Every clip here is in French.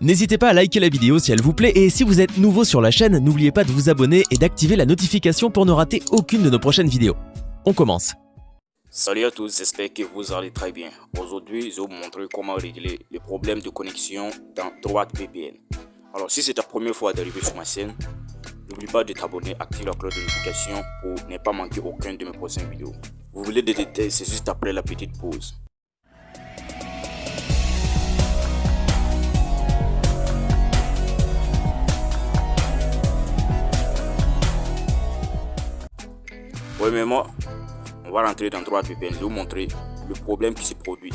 N'hésitez pas à liker la vidéo si elle vous plaît et si vous êtes nouveau sur la chaîne, n'oubliez pas de vous abonner et d'activer la notification pour ne rater aucune de nos prochaines vidéos. On commence. Salut à tous, j'espère que vous allez très bien. Aujourd'hui, je vais vous montrer comment régler les problèmes de connexion dans NordVPN. Alors, si c'est ta première fois d'arriver sur ma chaîne, n'oublie pas de t'abonner, activer la cloche de notification pour ne pas manquer aucune de mes prochaines vidéos. Vous voulez des détails, c'est juste après la petite pause. Premièrement, on va rentrer dans NordVPN. Je vais vous montrer le problème qui se produit.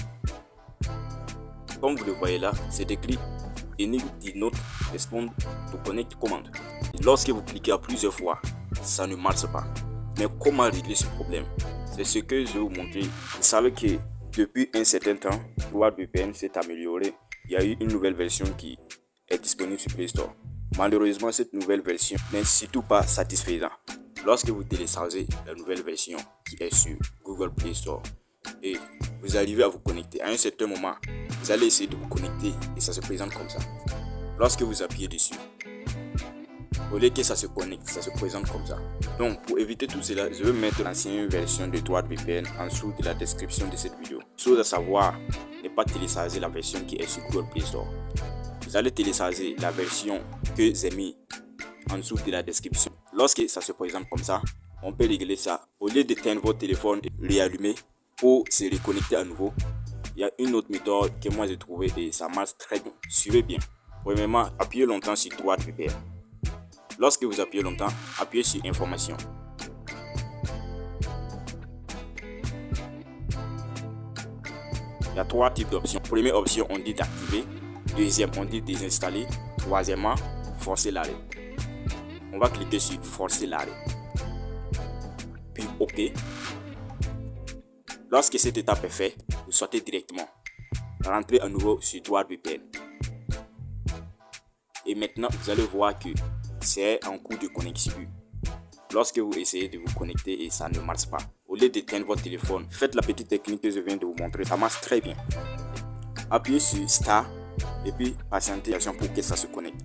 Comme vous le voyez là, c'est écrit Any did not respond to connect command. Et lorsque vous cliquez à plusieurs fois, ça ne marche pas. Mais comment régler ce problème? C'est ce que je vais vous montrer. Vous savez que depuis un certain temps, NordVPN s'est amélioré. Il y a eu une nouvelle version qui est disponible sur Play Store. Malheureusement, cette nouvelle version n'est surtout pas satisfaisante. Lorsque vous téléchargez la nouvelle version qui est sur Google Play Store et vous arrivez à vous connecter, à un certain moment, vous allez essayer de vous connecter et ça se présente comme ça. Lorsque vous appuyez dessus, au lieu que ça se connecte, ça se présente comme ça. Donc pour éviter tout cela, je vais mettre l'ancienne version de NordVPN en dessous de la description de cette vidéo. Chose à savoir, ne pas télécharger la version qui est sur Google Play Store. Vous allez télécharger la version que j'ai mis en dessous de la description. Lorsque ça se présente comme ça, on peut régler ça. Au lieu d'éteindre votre téléphone et réallumer pour se reconnecter à nouveau, il y a une autre méthode que moi j'ai trouvée et ça marche très bien. Suivez bien. Premièrement, appuyez longtemps sur NordVPN. Lorsque vous appuyez longtemps, appuyez sur Information. Il y a trois types d'options. Première option, on dit d'activer. Deuxième, on dit désinstaller. Troisièmement, forcer l'arrêt. On va cliquer sur forcer l'arrêt. Puis OK. Lorsque cette étape est faite, vous sortez directement. Rentrez à nouveau sur NordVPN. Et maintenant, vous allez voir que c'est en cours de connexion. Lorsque vous essayez de vous connecter et ça ne marche pas, au lieu d'éteindre votre téléphone, faites la petite technique que je viens de vous montrer. Ça marche très bien. Appuyez sur Start et puis patientez pour que ça se connecte.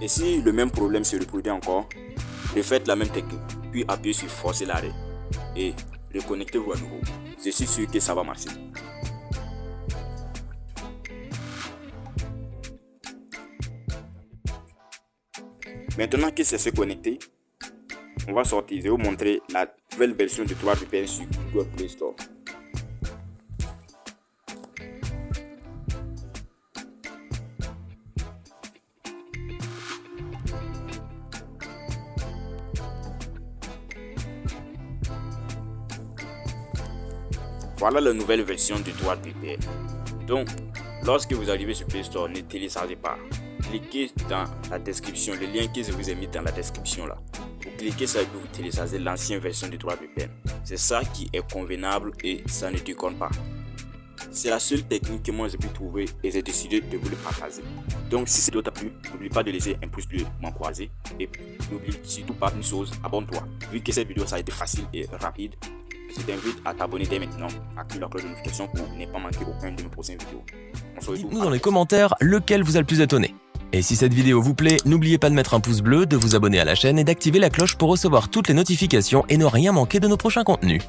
Et si le même problème se reproduit encore, refaites la même technique, puis appuyez sur forcer l'arrêt et reconnectez-vous à nouveau. Je suis sûr que ça va marcher. Maintenant que c'est se connecté, on va sortir. Je vais vous montrer la nouvelle version de NordVPN sur Google Play Store. Voilà la nouvelle version de NordVPN. Donc, lorsque vous arrivez sur Play Store, ne téléchargez pas. Cliquez dans la description, le lien que je vous ai mis dans la description là. Vous cliquez ça et vous téléchargez l'ancienne version de NordVPN. C'est ça qui est convenable et ça ne déconne pas. C'est la seule technique que moi j'ai pu trouver et j'ai décidé de vous le partager. Donc si cette vidéo t'a plu, n'oublie pas de laisser un pouce bleu m'encourager et n'oublie surtout pas une chose, abonne-toi. Vu que cette vidéo ça a été facile et rapide, je t'invite à t'abonner dès maintenant, active la cloche de notification pour ne pas manquer aucune de mes prochaines vidéos. Dites-nous dans les commentaires lequel vous a le plus étonné. Et si cette vidéo vous plaît, n'oubliez pas de mettre un pouce bleu, de vous abonner à la chaîne et d'activer la cloche pour recevoir toutes les notifications et ne rien manquer de nos prochains contenus.